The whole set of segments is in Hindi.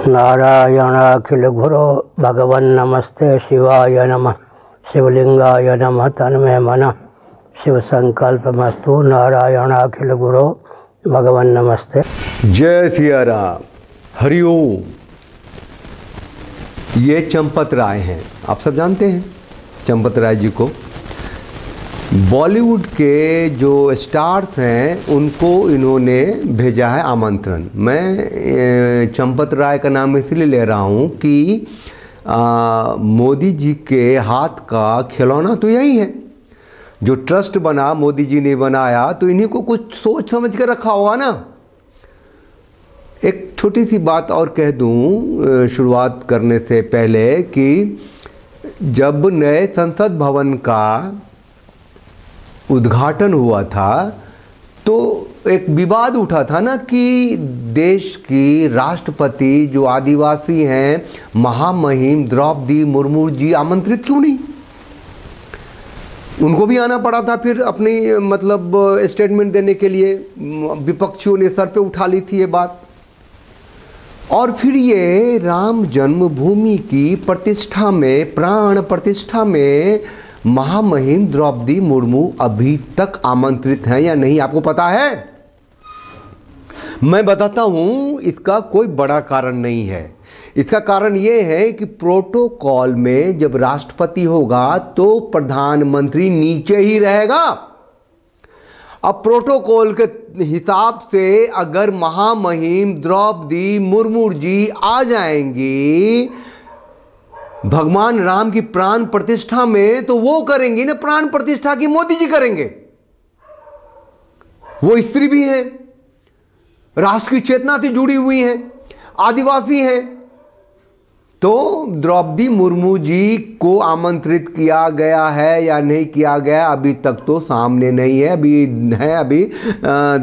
नारायणाखिल गुरो भगवन् नमस्ते शिवाय नमः। शिवलिंगाय नमः तन्मे मनः शिव संकल्पमस्तु। नारायणाखिल गुरो भगवन् नमस्ते। जय सिया राम, हरिओम। ये चंपत राय हैं, आप सब जानते हैं चंपत राय जी को। बॉलीवुड के जो स्टार्स हैं उनको इन्होंने भेजा है आमंत्रण। मैं चंपत राय का नाम इसलिए ले रहा हूँ कि मोदी जी के हाथ का खिलौना तो यही है। जो ट्रस्ट बना मोदी जी ने बनाया तो इन्हीं को कुछ सोच समझ के रखा होगा ना। एक छोटी सी बात और कह दूं शुरुआत करने से पहले कि जब नए संसद भवन का उद्घाटन हुआ था तो एक विवाद उठा था ना कि देश की राष्ट्रपति जो आदिवासी हैं महामहिम द्रौपदी मुर्मू जी आमंत्रित क्यों नहीं? उनको भी आना पड़ा था फिर अपनी मतलब स्टेटमेंट देने के लिए। विपक्षियों ने सर पे उठा ली थी ये बात। और फिर ये राम जन्मभूमि की प्रतिष्ठा में, प्राण प्रतिष्ठा में महामहिम द्रौपदी मुर्मू अभी तक आमंत्रित हैं या नहीं, आपको पता है? मैं बताता हूं, इसका कोई बड़ा कारण नहीं है। इसका कारण यह है कि प्रोटोकॉल में जब राष्ट्रपति होगा तो प्रधानमंत्री नीचे ही रहेगा। अब प्रोटोकॉल के हिसाब से अगर महामहिम द्रौपदी मुर्मू जी आ जाएंगी भगवान राम की प्राण प्रतिष्ठा में, तो वो करेंगी ना प्राण प्रतिष्ठा की मोदी जी करेंगे। वो स्त्री भी हैं, राष्ट्र की चेतना से जुड़ी हुई हैं, आदिवासी हैं। तो द्रौपदी मुर्मू जी को आमंत्रित किया गया है या नहीं किया गया अभी तक तो सामने नहीं है। अभी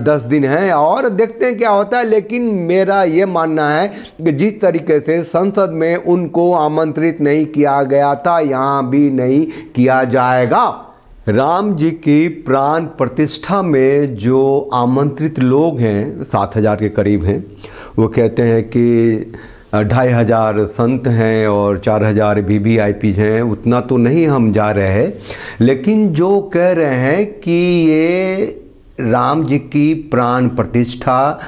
10 दिन है और देखते हैं क्या होता है। लेकिन मेरा ये मानना है कि जिस तरीके से संसद में उनको आमंत्रित नहीं किया गया था, यहाँ भी नहीं किया जाएगा। राम जी की प्राण प्रतिष्ठा में जो आमंत्रित लोग हैं 7,000 के करीब हैं। वो कहते हैं कि 2,500 संत हैं और 4,000 VVIP हैं। उतना तो नहीं हम जा रहे हैं, लेकिन जो कह रहे हैं कि ये राम जी की प्राण प्रतिष्ठा,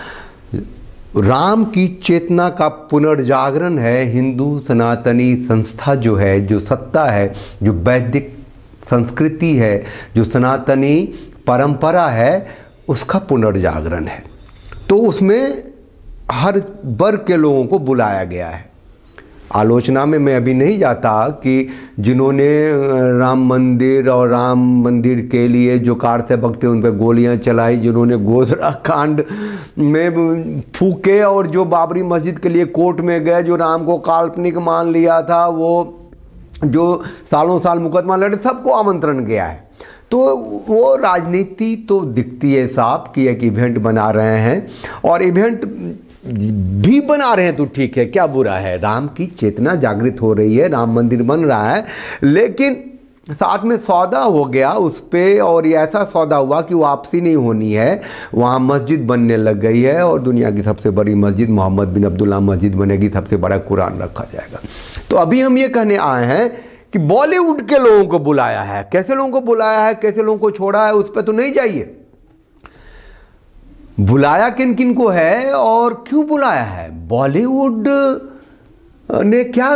राम की चेतना का पुनर्जागरण है। हिंदू सनातनी संस्था जो है, जो सत्ता है, जो वैदिक संस्कृति है, जो सनातनी परंपरा है, उसका पुनर्जागरण है। तो उसमें हर वर्ग के लोगों को बुलाया गया है। आलोचना में मैं अभी नहीं जाता कि जिन्होंने राम मंदिर और राम मंदिर के लिए जो कार से भक्त उन पर गोलियां चलाई, जिन्होंने गोधरा कांड में फूके और जो बाबरी मस्जिद के लिए कोर्ट में गए, जो राम को काल्पनिक मान लिया था, वो जो सालों साल मुकदमा लड़े, सबको आमंत्रण गया है। तो वो राजनीति तो दिखती है साफ कि एक इवेंट बना रहे हैं और इवेंट भी बना रहे हैं तो ठीक है, क्या बुरा है। राम की चेतना जागृत हो रही है, राम मंदिर बन रहा है, लेकिन साथ में सौदा हो गया उस पर। और ये ऐसा सौदा हुआ कि वापसी नहीं होनी है। वहाँ मस्जिद बनने लग गई है और दुनिया की सबसे बड़ी मस्जिद मोहम्मद बिन अब्दुल्ला मस्जिद बनेगी, सबसे बड़ा कुरान रखा जाएगा। तो अभी हम ये कहने आए हैं कि बॉलीवुड के लोगों को बुलाया है। कैसे लोगों को बुलाया है, कैसे लोगों को छोड़ा है, उस पर तो नहीं जाइए। बुलाया किन किन को है और क्यों बुलाया है? बॉलीवुड ने क्या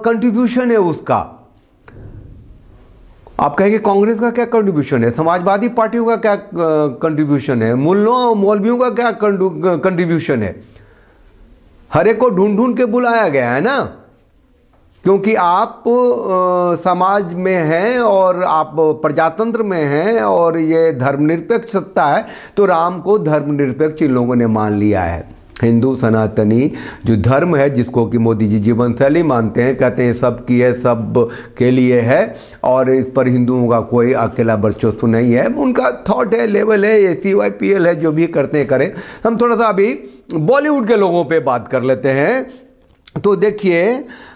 कंट्रीब्यूशन है उसका? आप कहेंगे कांग्रेस का क्या कंट्रीब्यूशन है, समाजवादी पार्टियों का क्या कंट्रीब्यूशन है, मुल्लों मौलवियों का क्या कंट्रीब्यूशन है? हर एक को ढूंढ ढूंढ के बुलाया गया है ना, क्योंकि आप समाज में हैं और आप प्रजातंत्र में हैं और ये धर्मनिरपेक्ष सत्ता है। तो राम को धर्मनिरपेक्ष इन लोगों ने मान लिया है। हिंदू सनातनी जो धर्म है, जिसको कि मोदी जी जीवन शैली मानते हैं, कहते हैं सब की है, सब के लिए है और इस पर हिंदुओं का कोई अकेला वर्चस्व नहीं है। उनका थॉट है, लेवल है, ACYPL है, जो भी करते हैं करें। हम थोड़ा सा अभी बॉलीवुड के लोगों पे बात कर लेते हैं। तो देखिए,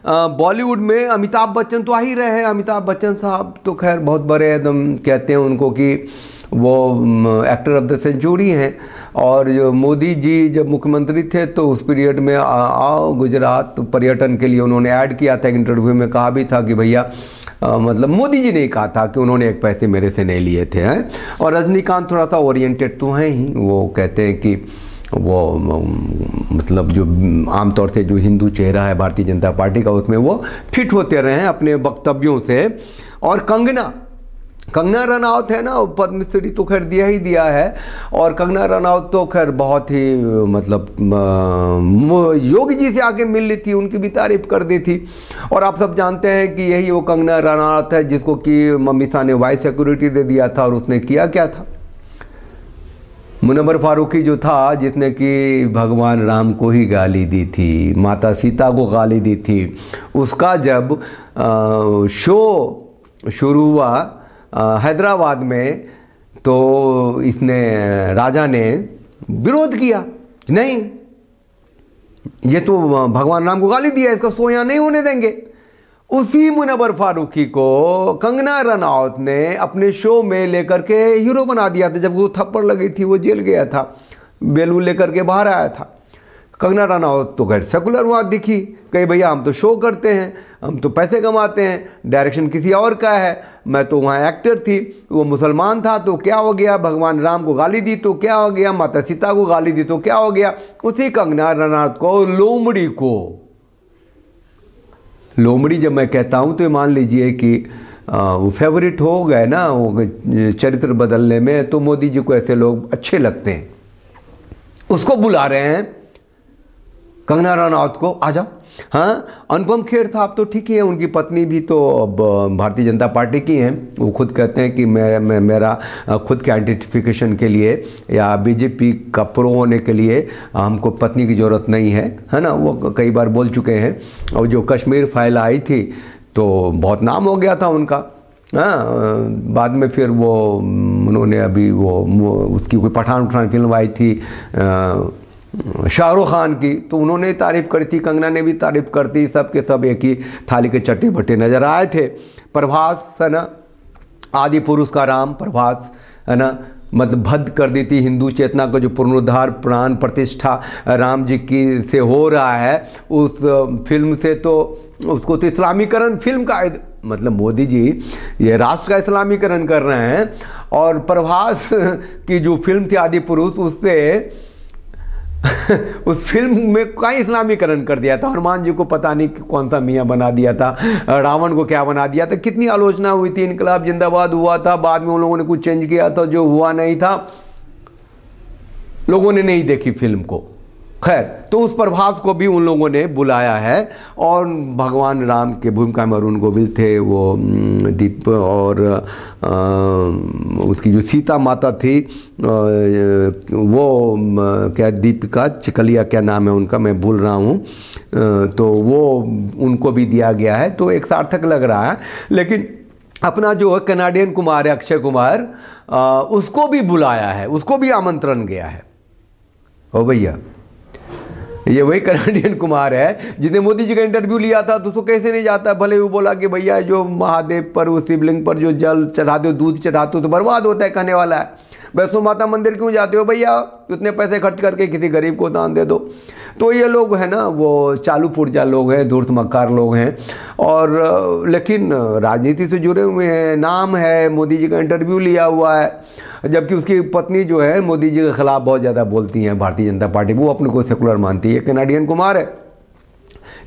बॉलीवुड में अमिताभ बच्चन तो आ ही रहे हैं। अमिताभ बच्चन साहब तो खैर बहुत बड़े एकदम कहते हैं उनको कि वो एक्टर ऑफ द सेंचुरी हैं। और जो मोदी जी जब मुख्यमंत्री थे तो उस पीरियड में आओ गुजरात पर्यटन के लिए उन्होंने ऐड किया था, एक इंटरव्यू में कहा भी था कि भैया मतलब मोदी जी ने कहा था कि उन्होंने एक पैसे मेरे से नहीं लिए थे हैं। और रजनीकांत थोड़ा सा ओरिएंटेड तो हैं ही, वो कहते हैं कि वो मतलब जो आमतौर से जो हिंदू चेहरा है भारतीय जनता पार्टी का उसमें वो फिट होते रहे हैं अपने वक्तव्यों से। और कंगना रनौत है ना, पद्मश्री तो खैर दिया ही दिया है। और कंगना रनौत तो खैर बहुत ही मतलब योगी जी से आके मिल ली थी, उनकी भी तारीफ कर दी थी। और आप सब जानते हैं कि यही वो कंगना रनौत है जिसको कि मम्मी शाह ने वाइस सिक्योरिटी दे दिया था। और उसने किया क्या था, मुनव्वर फारूकी जो था जिसने कि भगवान राम को ही गाली दी थी, माता सीता को गाली दी थी, उसका जब शो शुरू हुआ हैदराबाद में तो इसने राजा ने विरोध किया, नहीं ये तो भगवान राम को गाली दिया, इसका शो यहाँ नहीं होने देंगे। उसी मुनव्वर फारूकी को कंगना रनौत ने अपने शो में लेकर के हीरो बना दिया था। जब वो थप्पड़ लगी थी वो जेल गया था, बेलून लेकर के बाहर आया था। कंगना रनौत तो खैर सेकुलर वहाँ दिखी, कहीं भैया हम तो शो करते हैं, हम तो पैसे कमाते हैं, डायरेक्शन किसी और का है, मैं तो वहाँ एक्टर थी, वो मुसलमान था तो क्या हो गया, भगवान राम को गाली दी तो क्या हो गया, माता सीता को गाली दी तो क्या हो गया। उसी कंगना रनौत को लोमड़ी जब मैं कहता हूँ तो मान लीजिए कि वो फेवरेट हो गए ना वो चरित्र बदलने में, तो मोदी जी को ऐसे लोग अच्छे लगते हैं, उसको बुला रहे हैं कंगना रनौत को, आ जाओ। हाँ, अनुपम खेर साहब तो ठीक ही है, उनकी पत्नी भी तो अब भारतीय जनता पार्टी की हैं। वो खुद कहते हैं कि मेरा खुद के आइडेंटिफिकेशन के लिए या बीजेपी का प्रो होने के लिए हमको पत्नी की ज़रूरत नहीं है ना, वो कई बार बोल चुके हैं। और जो कश्मीर फाइल आई थी तो बहुत नाम हो गया था उनका। हाँ, बाद में फिर वो उन्होंने अभी वो उसकी कोई पठान फिल्म आई थी शाहरुख खान की, तो उन्होंने तारीफ़ करी थी, कंगना ने भी तारीफ़ कर दी, सब के सब एक ही थाली के चट्टे भट्टे नज़र आए थे। प्रभास है ना, आदि पुरुष का राम प्रभास है ना, मतलब भद्द कर दी थी हिंदू चेतना का जो पुनरुद्धार प्राण प्रतिष्ठा राम जी की से हो रहा है, उस फिल्म से तो उसको तो इस्लामीकरण फिल्म का मतलब मोदी जी ये राष्ट्र का इस्लामीकरण कर रहे हैं। और प्रभास की जो फिल्म थी आदि पुरुष उससे उस फिल्म में कहीं इस्लामीकरण कर दिया था, हनुमान जी को पता नहीं कौन सा मियाँ बना दिया था, रावण को क्या बना दिया था, कितनी आलोचना हुई थी, इनकलाब जिंदाबाद हुआ था, बाद में उन लोगों ने कुछ चेंज किया था जो हुआ नहीं था, लोगों ने नहीं देखी फिल्म को। खैर, तो उस प्रभास को भी उन लोगों ने बुलाया है। और भगवान राम के भूमिका में अरुण गोविल थे, वो दीप और उसकी जो सीता माता थी वो क्या दीपिका चिकलिया क्या नाम है उनका, मैं भूल रहा हूँ, तो वो उनको भी दिया गया है, तो एक सार्थक लग रहा है। लेकिन अपना जो कनाडियन कुमार है अक्षय कुमार, उसको भी बुलाया है, उसको भी आमंत्रण गया है। ओ भैया, ये वही कनाडियन कुमार है जिसने मोदी जी का इंटरव्यू लिया था, तो उसको कैसे नहीं जाता, भले वो बोला कि भैया जो महादेव पर उस शिवलिंग पर जो जल चढ़ाते हो दूध चढ़ाते हो तो बर्बाद होता है, कहने वाला है। वैष्णो माता मंदिर क्यों जाते हो भैया, उतने पैसे खर्च करके किसी गरीब को दान दे दो। तो ये लोग हैं ना वो चालू पुर्जा लोग हैं, धूर्त मक्कार लोग हैं, और लेकिन राजनीति से जुड़े हुए हैं, नाम है, मोदी जी का इंटरव्यू लिया हुआ है। जबकि उसकी पत्नी जो है मोदी जी के खिलाफ बहुत ज़्यादा बोलती हैं भारतीय जनता पार्टी, वो अपने को सेकुलर मानती है। कनाडियन कुमार है,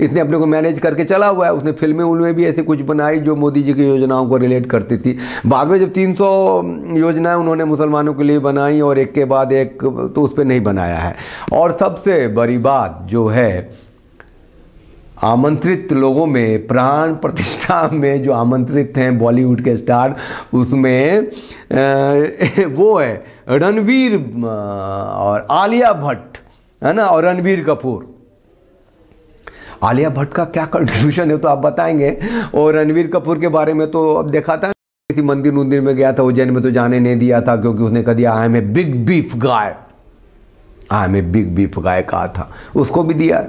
इसने अपने को मैनेज करके चला हुआ है, उसने फिल्में उनमें भी ऐसे कुछ बनाई जो मोदी जी की योजनाओं को रिलेट करती थी। बाद में जब 300 योजनाएं उन्होंने मुसलमानों के लिए बनाई और एक के बाद एक, तो उस पर नहीं बनाया है। और सबसे बड़ी बात जो है, आमंत्रित लोगों में प्राण प्रतिष्ठा में जो आमंत्रित हैं बॉलीवुड के स्टार, उसमें वो है रणवीर और आलिया भट्ट है ना, और रणबीर कपूर। आलिया भट्ट का क्या कंट्रीब्यूशन है तो आप बताएंगे। और रणबीर कपूर के बारे में तो अब देखा था, किसी मंदिर में गया था उज्जैन में, तो जाने नहीं दिया था क्योंकि उसने कह दिया I am a big beef guy, I am big beef guy कहा था, उसको भी दिया।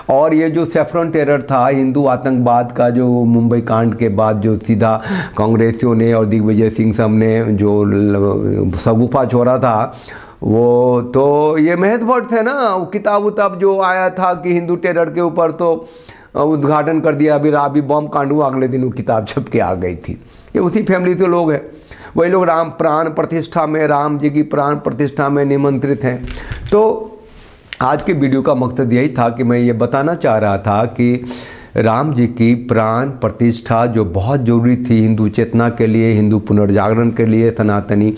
और ये जो सैफरन टेरर था, हिंदू आतंकवाद का, जो मुंबई कांड के बाद जो सीधा कांग्रेसियों ने और दिग्विजय सिंह सब ने जो सगुफा छोड़ा था, वो तो ये महज भट्ट थे ना, वो किताब उताब जो आया था कि हिंदू टेरर के ऊपर, तो उद्घाटन कर दिया। अभी बम कांड हुआ, अगले दिन वो किताब छप के आ गई थी। ये उसी फैमिली से लोग हैं, वही लोग राम प्राण प्रतिष्ठा में, राम जी की प्राण प्रतिष्ठा में निमंत्रित हैं। तो आज के वीडियो का मकसद यही था कि मैं ये बताना चाह रहा था कि राम जी की प्राण प्रतिष्ठा जो बहुत ज़रूरी थी हिंदू चेतना के लिए, हिंदू पुनर्जागरण के लिए, सनातनी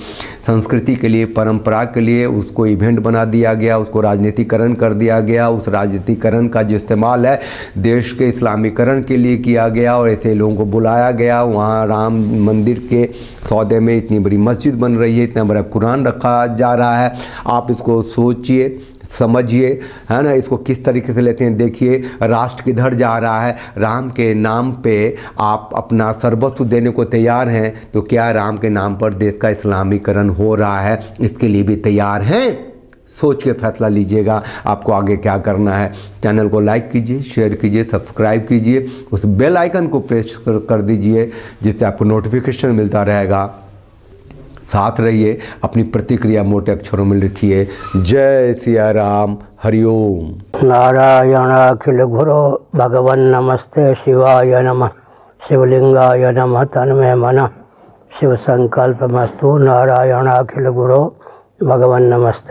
संस्कृति के लिए, परंपरा के लिए, उसको इवेंट बना दिया गया, उसको राजनीतिकरण कर दिया गया। उस राजनीतिकरण का जो इस्तेमाल है देश के इस्लामीकरण के लिए किया गया और ऐसे लोगों को बुलाया गया। वहाँ राम मंदिर के सौदे में इतनी बड़ी मस्जिद बन रही है, इतना बड़ा कुरान रखा जा रहा है। आप इसको सोचिए, समझिए, है ना, इसको किस तरीके से लेते हैं। देखिए राष्ट्र किधर जा रहा है। राम के नाम पे आप अपना सर्वस्व देने को तैयार हैं, तो क्या राम के नाम पर देश का इस्लामीकरण हो रहा है, इसके लिए भी तैयार हैं? सोच के फैसला लीजिएगा आपको आगे क्या करना है। चैनल को लाइक कीजिए, शेयर कीजिए, सब्सक्राइब कीजिए, उस बेल आइकन को प्रेस कर दीजिए जिससे आपको नोटिफिकेशन मिलता रहेगा। साथ रहिए, अपनी प्रतिक्रिया मोटे अक्षरों में लिखिए। जय सिया राम, हरिओम। नारायण अखिल गुरो भगवन नमस्ते शिवाय नमः, शिवलिंगाय नमः तन्मे मनः, शिव संकल्पमस्तु। नारायण अखिल गुरो भगवन नमस्ते।